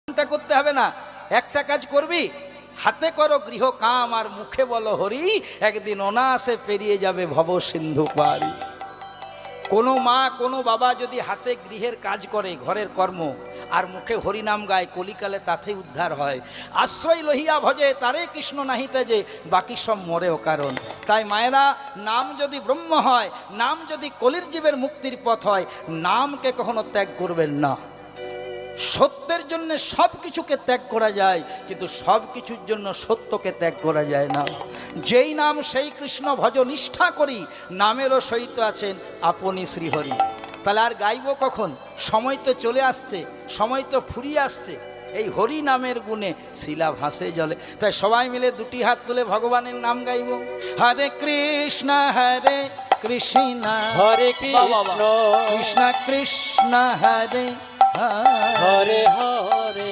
চিন্তা করতে হবে না। একটা কাজ করবি, হাতে করো গৃহ কাম আর মুখে বলো হরি, একদিন অনায়াসে পেরিয়ে যাবে ভব সিন্ধু পারি। কোনো মা কোনো বাবা যদি হাতে গৃহের কাজ করে, ঘরের কর্ম, আর মুখে হরিনাম গায়, কলিকালে তাতেই উদ্ধার হয়। আশ্রয় লহিয়া ভজে তারে কৃষ্ণ নাহিতে যে, বাকি সব মরেও কারণ। তাই মায়েরা, নাম যদি ব্রহ্ম হয়, নাম যদি কলির জীবের মুক্তির পথ হয়, নামকে কখনো ত্যাগ করবেন না। সত্যের জন্য সব কিছুকে ত্যাগ করা যায়, কিন্তু সব কিছুর জন্য সত্যকে ত্যাগ করা যায় না। যেই নাম সেই কৃষ্ণ ভজ নিষ্ঠা করি, নামেরও সহিত আছেন আপনি শ্রীহরি। তাহলে আর গাইব কখন? সময় তো চলে আসছে, সময় তো ফুরিয়ে আসছে। এই হরি নামের গুণে শিলা ভাসে জলে। তাই সবাই মিলে দুটি হাত তুলে ভগবানের নাম গাইব। হরে কৃষ্ণ কৃষ্ণ হরে কৃষ্ণ কৃষ্ণ কৃষ্ণ হরে হরে হরে।